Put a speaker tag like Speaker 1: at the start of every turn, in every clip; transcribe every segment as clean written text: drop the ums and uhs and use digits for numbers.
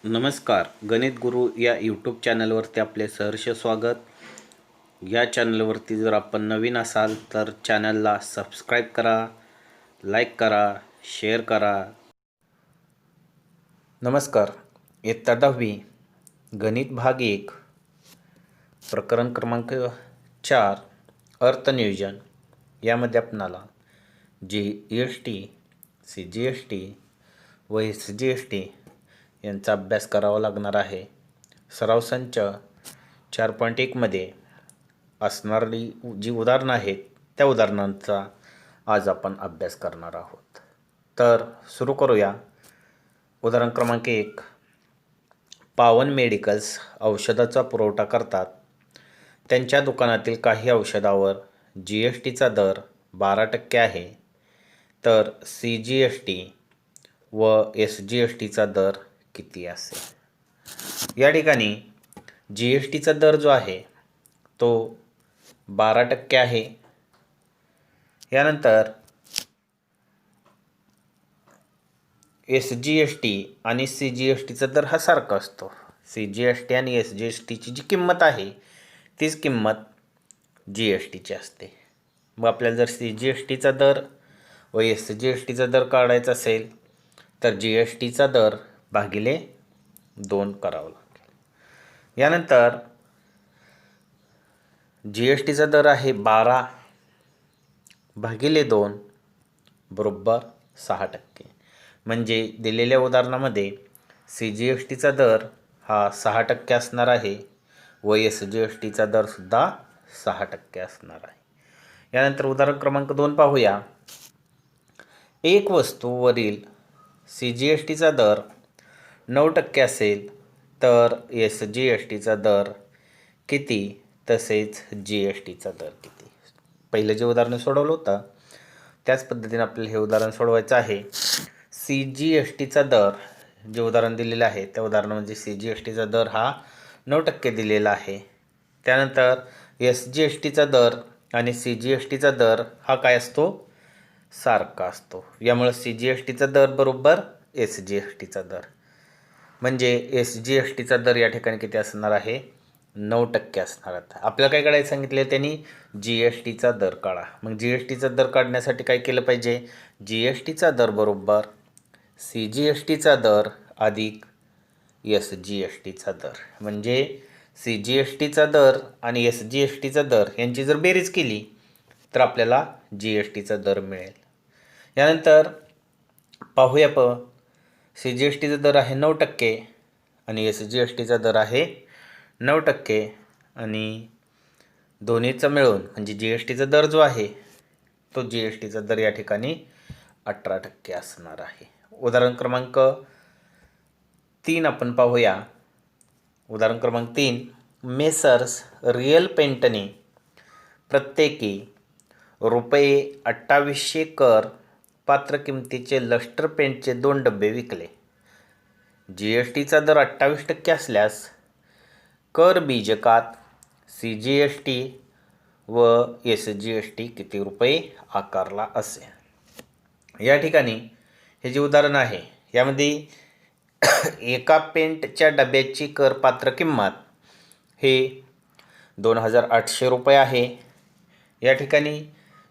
Speaker 1: नमस्कार. गणित गुरु या यूट्यूब चॅनलवरती आपले सहर्ष स्वागत. या चॅनलवरती जर आपण नवीन असाल तर चॅनलला सबस्क्राईब करा, लाईक करा, शेअर करा. नमस्कार. इयत्ता 10वी गणित भाग 1 प्रकरण क्रमांक 4 अर्थनियोजन यामध्ये आपणाला GST, CGST व SGST यांचा अभ्यास करावा लागणार आहे. सराव संच 4.1 मध्ये असणारी जी उदाहरणं आहेत त्या उदाहरणांचा आज आपण अभ्यास करणार आहोत. तर सुरू करूया. उदाहरण क्रमांक 1. पावन मेडिकल्स औषधाचा पुरवठा करतात. त्यांच्या दुकानातील काही औषधावर GSTचा दर 12% आहे, तर CGST व SGSTचा दर किती असेल? या ठिकाणी GSTचा दर जो आहे तो 12% आहे. यानंतर SGST आणि CGSTचा दर हा सारखा असतो. CGST आणि SGSTची जी किंमत आहे तीच किंमत GSTची असते. मग आपल्याला जर CGSTचा दर व SGSTचा दर काढायचा असेल तर GSTचा दर भागिले 2 करावा लागेल. यानंतर GSTचा दर आहे 12 भागिले 2 बरोबर 6%. म्हणजे दिलेल्या उदाहरणामध्ये CGSTचा दर हा 6% असणार आहे व SGSTचा दरसुद्धा 6% असणार आहे. यानंतर उदाहरण क्रमांक 2 पाहूया. एक वस्तूवरील CGSTचा दर 9% असेल तर SGSTचा दर किती, तसेच GSTचा दर किती? पहिलं जे उदाहरण सोडवलं होतं त्याच पद्धतीने आपल्याला हे उदाहरण सोडवायचं आहे. CGSTचा दर जे उदाहरण दिलेलं आहे त्या उदाहरणामध्ये CGSTचा दर हा 9% दिलेला आहे. त्यानंतर SGSTचा दर आणि CGSTचा दर हा काय असतो? सारखा असतो. यामुळे CGSTचा दर बरोबर SGSTचा दर, म्हणजे SGSTचा दर या ठिकाणी किती असणार आहे? 9% असणार आहे. आपल्याला काय काढायचं सांगितलं त्यांनी? GSTचा दर काढा. मग GSTचा दर काढण्यासाठी काय केलं पाहिजे? GSTचा दर बरोबर CGSTचा दर अधिक SGSTचा दर, म्हणजे CGSTचा दर आणि SGSTचा दर यांची जर बेरीज केली तर आपल्याला GSTचा दर मिळेल. यानंतर पाहूया CGSTचा दर आहे 9% आणि SGSTचा दर आहे 9% आणि दोन्हीचा मिळून म्हणजे GSTचा दर जो आहे तो GSTचा दर या ठिकाणी 18% असणार आहे. उदाहरण क्रमांक 3 आपण पाहूया. उदाहरण क्रमांक 3. मेसर्स रिअल पेंटने प्रत्येकी ₹2800 कर पात्र किमतीचे लस्टर पेंटचे 2 डबे विकले. GSTचा दर 28% असल्यास कर बीजकात CGST व SGST किती रुपये आकारला असेल? या ठिकाणी हे जे उदाहरण आहे यामध्ये एका पेंटच्या डब्याची करपात्र किंमत हे 2800 रुपये आहे. या ठिकाणी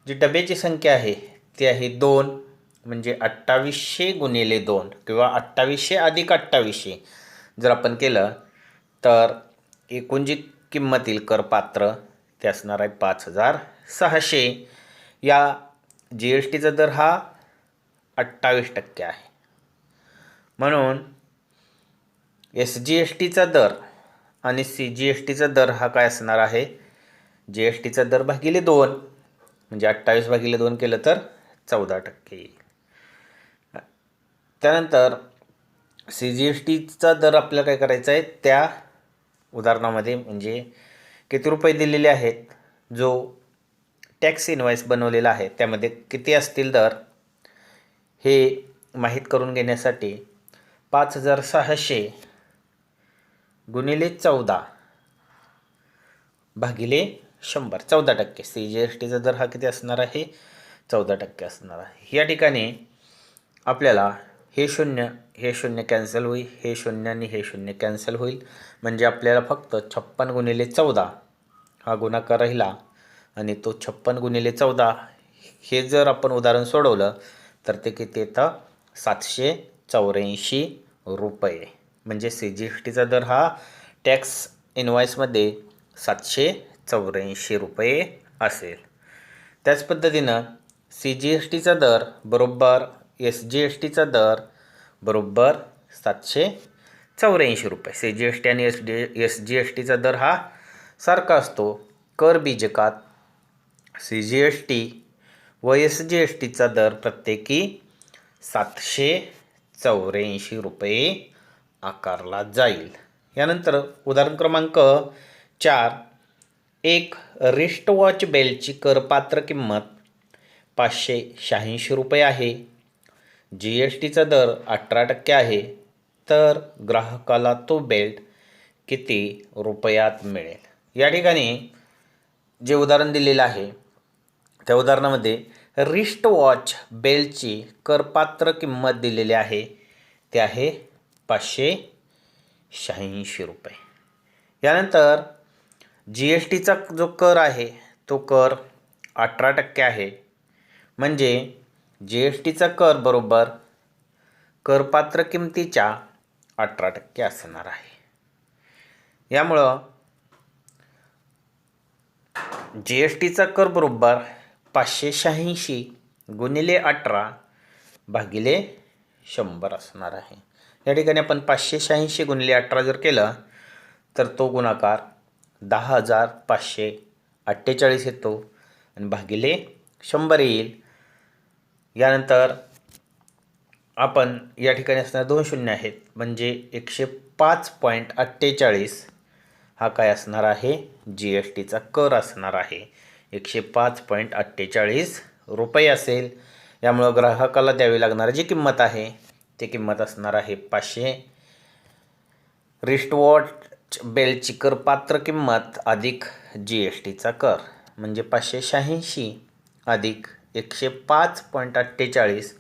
Speaker 1: जी डब्याची संख्या आहे ती आहे 2, म्हणजे 2800 गुणिले 2 किंवा 2800 अधिक 2800 जर आपण केलं तर एकूण जी किंमत येईल करपात्र ते असणार आहे 5600. या GSTचा दर हा 28% आहे. म्हणून SGSTचा दर आणि CGSTचा दर हा काय असणार आहे? GSTचा दर भागिले 2, म्हणजे 28 भागिले 2 केलं तर 14% येईल. त्यानंतर CGSTचा दर आपल्याला काय करायचा आहे? त्या उदाहरणामध्ये म्हणजे किती रुपये दिलेले आहेत, जो टॅक्स इनवॉइस बनवलेला आहे त्यामध्ये किती असतील दर हे माहीत करून घेण्यासाठी 5600 गुणिले 14 भागिले 100, 14%. CGSTचा दर हा किती असणार आहे? 14% असणार आहे. या ठिकाणी आपल्याला हे शून्य कॅन्सल होईल, हे शून्य आणि हे शून्य कॅन्सल होईल. म्हणजे आपल्याला फक्त 56 गुणिले 14 हा गुणाकार राहिला. आणि तो 56 गुणिले 14 हे जर आपण उदाहरण सोडवलं तर ते किती येतं? 784 रुपये. म्हणजे CGSTचा दर हा टॅक्स इनवॉइसमध्ये 784 रुपये असेल. त्याच पद्धतीनं CGSTचा दर बरोबर SGSTचा दर बरोबर 784 रुपये. CGST आणि SGSTचा दर हा सारखा असतो. कर बीजकात CGST व SGSTचा दर प्रत्येकी 784 रुपये आकारला जाईल. यानंतर उदाहरण क्रमांक 4. एक रिस्ट वॉच बेल्टची करपात्र किंमत 586 रुपये आहे. GSTचा दर 18% आहे. तर ग्राहकाला तो बेल्ट किती रुपयात मिळेल? या ठिकाणी जे उदाहरण दिलेलं आहे त्या उदाहरणामध्ये रिस्ट वॉच बेल्टची करपात्र किंमत दिलेली आहे, ते आहे 586 रुपये. यानंतर GSTचा जो कर आहे तो कर 18% आहे. म्हणजे GSTचा कर बरोबर करपात्र किमतीच्या 18% असणार आहे. यामुळं GSTचा कर बरोबर 586 गुणिले 18 भागिले 100 असणार आहे. या ठिकाणी आपण 586 गुणिले 18 जर केलं तर तो गुणाकार 10,548 येतो आणि भागिले 100 येईल. यानंतर आपण या ठिकाणी असणार 2 शून्य आहेत. म्हणजे 105.48 हा काय असणार आहे? GSTचा कर असणार आहे. 105.48 रुपये असेल. यामुळं ग्राहकाला द्यावी लागणारी जी किंमत आहे ती किंमत असणार आहे 500. रिस्टवॉच बेल्टची करपात्र किंमत अधिक GSTचा कर म्हणजे 586 अधिक 105.48.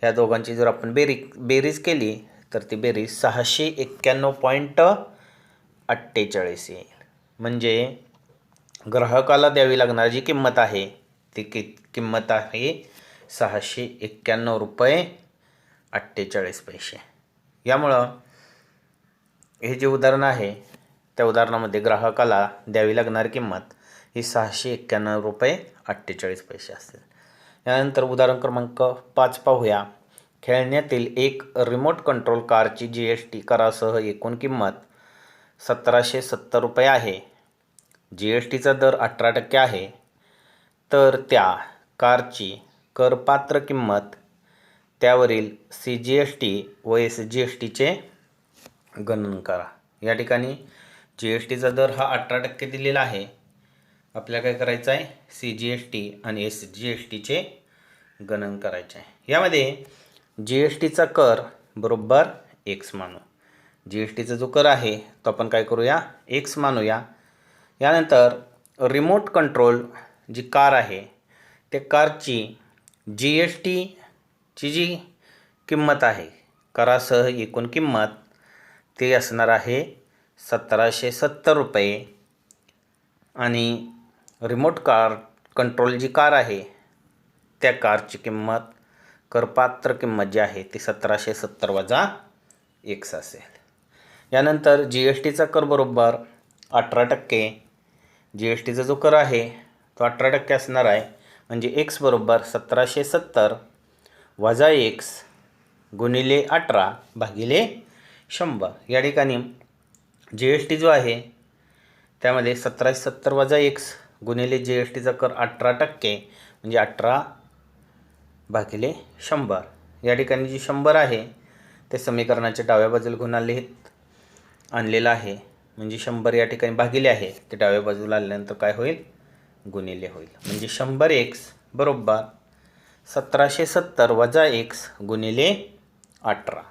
Speaker 1: ह्या दोघांची जर आपण बेरीज केली तर ती बेरीज 691.48 येईल. म्हणजे ग्राहकाला द्यावी लागणारी जी किंमत आहे ती किंमत आहे 691 रुपये 48 पैसे. यामुळं हे जे उदाहरण आहे त्या उदाहरणामध्ये ग्राहकाला द्यावी लागणारी किंमत ही 691 रुपये 48 पैसे असेल. यानंतर उदाहरण क्रमांक 5 पाहूया. खेळण्यातील एक रिमोट कंट्रोल कारची GST करासह एकूण किंमत 1770 रुपये आहे. GSTचा दर 18% आहे. तर त्या कारची करपात्र किंमत त्यावरील CGST व SGSTचे गणन करा. या ठिकाणी GSTचा दर हा 18% दिलेला आहे. आपल्याला काय करायचं आहे? CGST आणि SGSTचे गणन करायचे आहे. यामध्ये GSTचा कर बरोबर X मानू. GSTचा जो कर आहे तो आपण काय करूया? X मानूया. यानंतर रिमोट कंट्रोल जी कार आहे त्या कारची GSTची जी किंमत आहे करासह एकूण किंमत ती असणार आहे 1770 रुपये. आणि रिमोट कंट्रोल जी कार आहे त्या कारची किंमत करपात्र किंमत जी आहे ती 1770 वजा X असेल. यानंतर GSTचा कर बरोबर 18%. GSTचा जो कर आहे तो 18% असणार आहे. म्हणजे X बरोबर 1770 वजा X गुणिले 18 भागिले 100. या ठिकाणी GST जो आहे त्यामध्ये 1770 वजा X गुणिले GSTचा कर 18% म्हणजे 18 भागिले 100. या ठिकाणी जी 100 आहे ते समीकरणाच्या डाव्या बाजूला गुणा लिहित आणलेलं आहे. म्हणजे 100 या ठिकाणी भागिले आहे ते डाव्या बाजूला आल्यानंतर काय होईल? गुणिले होईल. म्हणजे 100x बरोबर 1770 वजा X गुणिले 18.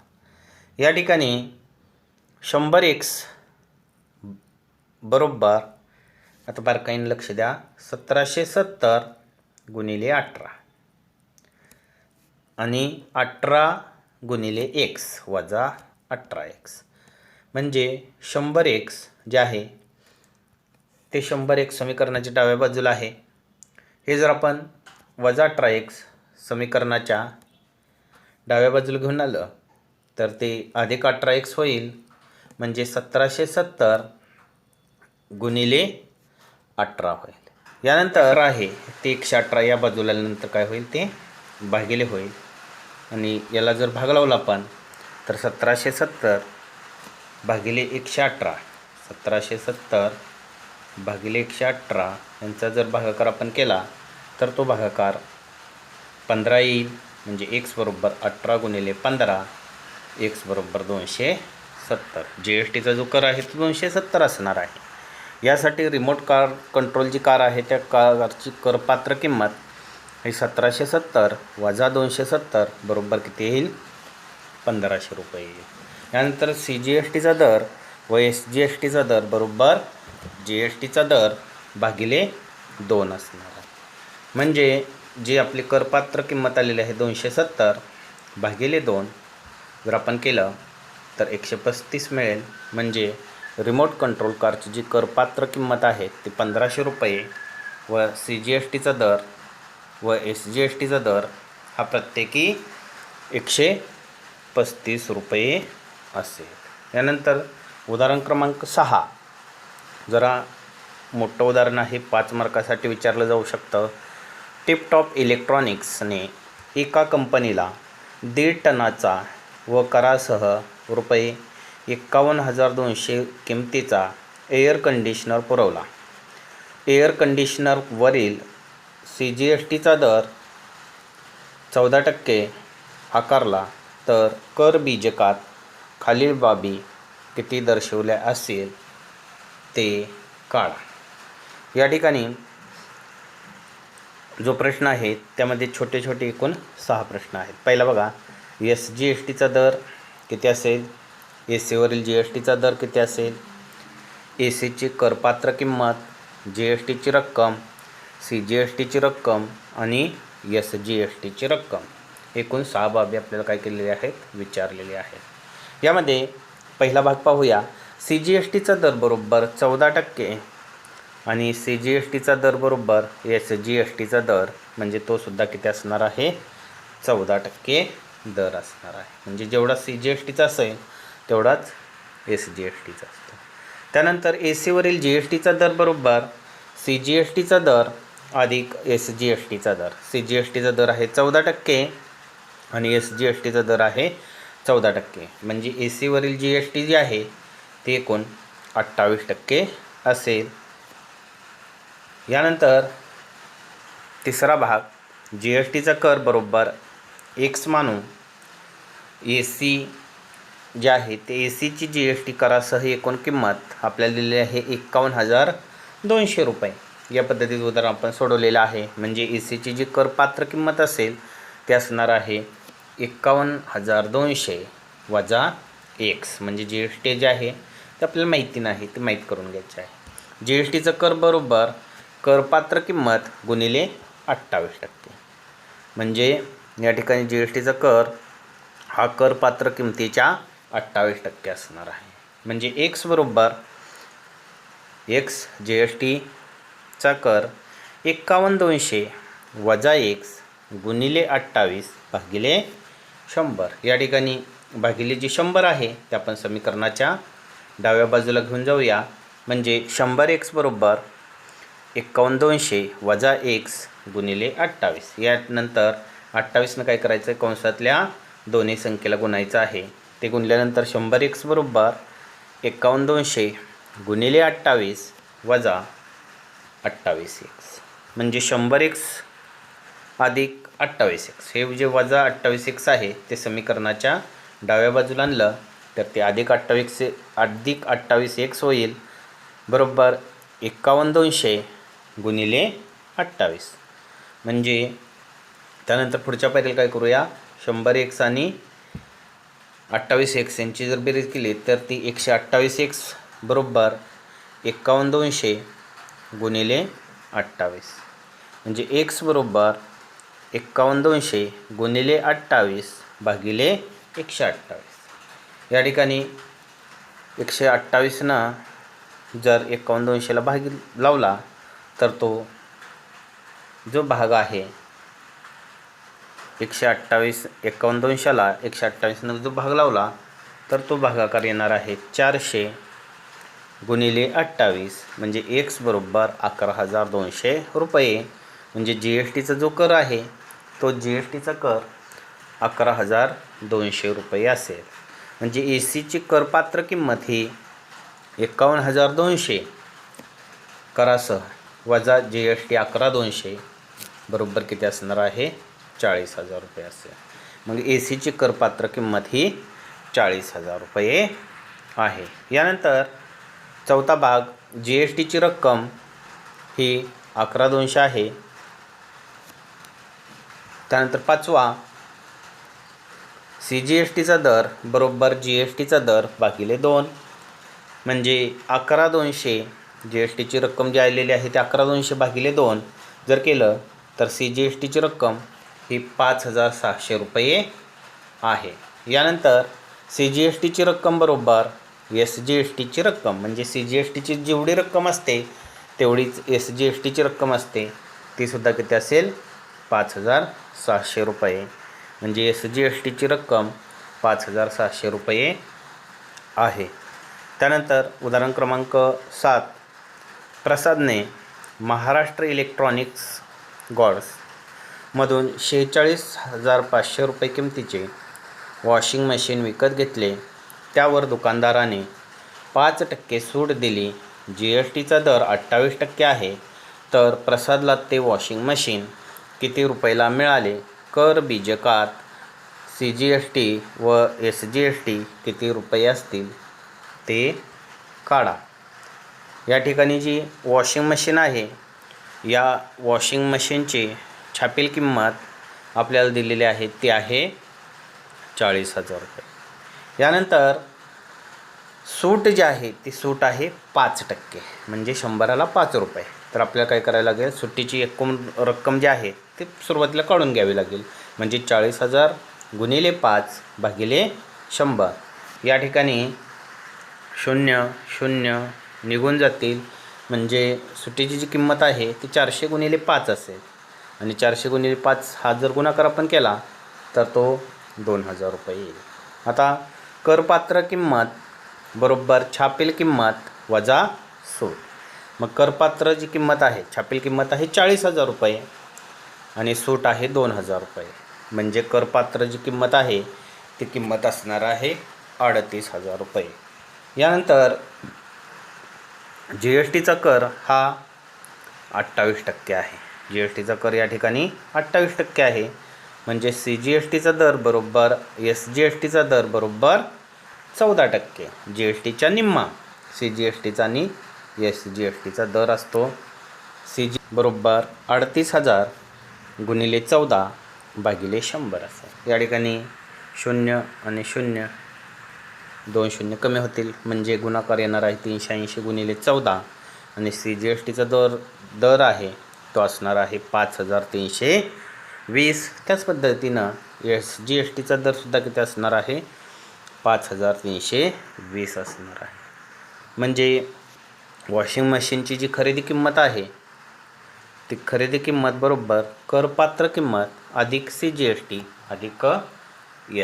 Speaker 1: या ठिकाणी 100x बरोबर, आता बारकाईने लक्ष द्या, 1770 गुणिले 18 आणि 18 गुणिले एक्स वजा 18x म्हणजे 100x जे आहे ते 100x समीकरणाच्या डाव्या बाजूला आहे. हे जर आपण वजा 18x समीकरणाच्या डाव्या बाजूला घेऊन आलं तर ते अधिक 18x होईल म्हणजे 1770 गुणिले 18 होईल. यानंतर आहे ते 118 या बाजूला आल्यानंतर काय होईल ते भागिले होईल आणि याला जर भाग लावला आपण तर 1770 भागिले 118 1770 भागिले 118 यांचा जर भागाकार आपण केला तर तो भागाकार 15 येईल म्हणजे x बरोबर 18 गुणिले 15 x बरोबर 270. GSTचा जो कर आहे तो 270 असणार आहे. यासाठी रिमोट कार कंट्रोल जी कार आहे त्या कारची करपात्र किंमत ही 1770 वजा 270 बरोबर किती येईल 1500 रुपये येईल. यानंतर CGSTचा दर व SGSTचा दर बरोबर GSTचा दर भागिले 2 असणार आहे. म्हणजे जी आपली करपात्र किंमत आलेली आहे 270 भागिले 2 जर आपण केलं तर 135 मिळेल. म्हणजे रिमोट कंट्रोल कारची जी करपात्र किंमत आहे ती 1500 रुपये व CGSTचा दर व SGSTचा दर हा प्रत्येकी 135 रुपये असेल. यानंतर उदाहरण क्रमांक 6 जरा मोठं उदाहरण आहे, 5 मार्कासाठी विचारलं जाऊ शकतं. टिपटॉप इलेक्ट्रॉनिक्सने एका कंपनीला 1.5 टनाचा व करासह रुपये 51,200 किमतीचा एअर कंडिशनर पुरवला. एअर कंडिशनरवरील CGSTचा दर 14% आकारला तर कर बीजकात खालील बाबी किती दर्शवल्या असेल ते काढा. या ठिकाणी जो प्रश्न आहे त्यामध्ये छोटे छोटे एकूण 6 प्रश्न आहेत. पहिला बघा, SGSTचा दर किती असेल, AC वरील GSTचा दर किती असेल, AC ची करपात्र किंमत, GSTची रक्कम, CGSTची रक्कम आणि SGSTची रक्कम. एकूण 6 बाबी आपल्याला काय केलेले आहेत विचारलेले आहेत. यामध्ये पहिला भाग पाहूया. CGSTचा दर बरोबर 14% आणि CGSTचा दर बरोबर SGSTचा दर म्हणजे तो सुद्धा किती असणार आहे 14% दर असणार आहे. म्हणजे जेवढा CGSTचा असेल तेवढाच SGSTचा असतो. त्यानंतर AC वरील GSTचा दर बरोबर CGSTचा दर अधिक SGSTचा दर. CGSTचा दर आहे 14% आणि SGSTचा दर आहे 14%. म्हणजे AC वरील GST जे आहे ते एकूण 28% असेल. यानंतर तिसरा भाग, GSTचा कर बरोबर x मानू AC जे आहे ते ACची GST करासह एकूण किंमत आपल्याला दिलेली आहे 51,200 रुपये. या पद्धतीचं उदाहरण आपण सोडवलेलं आहे. म्हणजे ACची जी करपात्र किंमत असेल ते असणार आहे 51,200 वजा x म्हणजे GST जे आहे ते आपल्याला माहिती नाही, ते माहीत करून घ्यायचं आहे. GSTचा कर बरोबर करपात्र किंमत गुणिले 28%. म्हणजे या ठिकाणी GSTचा कर हा करपात्र किमतीच्या 28% असणार आहे. म्हणजे x बरोबर x GSTचा कर 51,200 वजा x गुणिले 28 भागिले 100. या ठिकाणी भागिले जी 100 आहे ते आपण समीकरणाच्या डाव्या बाजूला घेऊन जाऊया. म्हणजे 100x बरोबर 51,200 वजा x गुणिले 28. यानंतर 28नं काय करायचं आहे, कंसातल्या दोन्ही संख्येला गुणायचं आहे. ते गुणल्यानंतर 100x बरोबर 51,200 गुणिले 28 वजा 28x म्हणजे 100x अधिक 28x. हे जे वजा 28x आहे ते समीकरणाच्या डाव्या बाजूला आणलं तर ते अधिक 28x होईल बरोबर 51,200 गुणिले 28. म्हणजे त्यानंतर पुढच्या पायरीला काय करूया, 100x आणि 28x यांची जर बेरीज केली तर ती 128x बरोबर 51,200 गुणिले 28. म्हणजे x बरोबर 51,200 गुणिले 28 भागिले 128. या ठिकाणी 128नं जर 51,200ला भाग लावला तर तो जो भाग आहे 128 51,200ला 128नं जो भाग लावला तर तो भागाकार येणार आहे 400 गुणिले 28 म्हणजे x बरोबर 11,200 रुपये. म्हणजे GSTचा जो कर आहे तो GSTचा कर 11,200 रुपये असेल. म्हणजे AC ची करपात्र किंमत ही 51,200 करासह वजा GST 11,200 बरोबर किती असणार आहे 40,000 रुपये असेल. मग AC ची करपात्र किंमत ही 40,000 रुपये आहे. यानंतर चौथा भाग GSTची रक्कम ही 11,200 आहे. त्यानंतर पाचवा CGSTचा दर बरोबर GSTचा दर भागिले 2. म्हणजे 11,200 GSTची रक्कम जी आलेली आहे ती 11,200 भागिले 2 जर केलं तर CGSTची रक्कम ही 5,600 रुपये आहे. यानंतर CGSTची रक्कम बरोबर SGSTची रक्कम म्हणजे CGSTची जेवढी रक्कम असते तेवढीच SGSTची रक्कम असते. तीसुद्धा किती असेल 5,600 रुपये. म्हणजे SGSTची रक्कम 5,600 रुपये आहे. त्यानंतर उदाहरण क्रमांक 7 प्रसादने महाराष्ट्र इलेक्ट्रॉनिक्स गॉड्समधून 46,500 रुपये किमतीचे वॉशिंग मशीन विकत घेतले. त्यावर दुकानदाराने 5% सूट दिली. GSTचा दर 28% आहे. तर प्रसादला ते वॉशिंग मशीन किती रुपयाला मिळाले? कर बीजकात CGST व SGST किती रुपये असतील ते काढा. या ठिकाणी जी वॉशिंग मशीन आहे या वॉशिंग मशीनची छापील किंमत आपल्याला दिलेली आहे ती आहे 40,000 रुपये. यानंतर सूट जी आहे ती सूट आहे 5% म्हणजे 100ला 5 रुपये. तर आपल्याला काय करायला लागेल सुट्टीची एकूण रक्कम जी आहे ती सुरुवातीला काढून घ्यावी लागेल. म्हणजे 40,000 गुणिले 5 भागिले 100. या ठिकाणी 0 0 निघून जातील. म्हणजे सुट्टीची जी किंमत आहे ती 400 गुणिले 5 असेल. आणि 400 गुणिले 5 हा जर गुणाकार आपण केला तर तो 2,000 रुपये येईल. आता करपात्र किंमत बरोबर छापील किंमत वजा सूट. मग करपात्र जी किंमत आहे छापील किंमत आहे 40,000 रुपये आणि सूट आहे 2,000 रुपये. म्हणजे करपात्र जी किंमत आहे ती किंमत असणार आहे 38,000 रुपये. यानंतर GSTचा कर हा 28% आहे. GSTचा कर या ठिकाणी 28% आहे. म्हणजे CGSTचा दर बरोबर SGSTचा दर बरोबर 14%. GSTच्या निम्मा CGSTचा आणि SGSTचा दर असतो. CG बरोबर 38,000 गुणिले 14 भागिले 100 असं. या ठिकाणी 0 आणि 0 2 शून्य कमी होतील. म्हणजे गुणाकार येणार आहे 380 गुणिले 14 आणि CGSTचा दर आहे तो असणार आहे 5,320. त्याच पद्धतीनं SGSTचा दरसुद्धा किती असणार आहे 5,320 असणार आहे. म्हणजे वॉशिंग मशीनची जी खरेदी किंमत आहे ती खरेदी किंमत बरोबर करपात्र किंमत अधिक CGST अधिक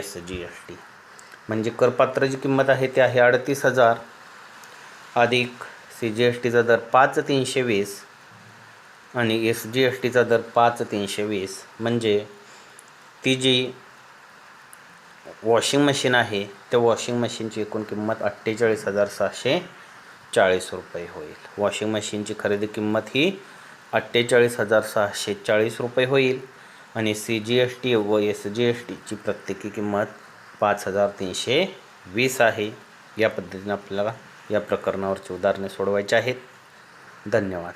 Speaker 1: SGST. म्हणजे करपात्र जी किंमत आहे ती आहे 38,000 अधिक CGSTचा दर 5,320 आणि SGSTचा दर 5,320. म्हणजे ती जी वॉशिंग मशीन आहे त्या वॉशिंग मशीनची एकूण किंमत 48,640 रुपये होईल. वॉशिंग मशीनची खरेदी किंमत ही 48,640 रुपये होईल आणि CGST व SGSTची प्रत्येकी किंमत 5,320 आहे. या पद्धतीने आपल्याला या प्रकरणावरची उदाहरणे सोडवायची आहेत. धन्यवाद.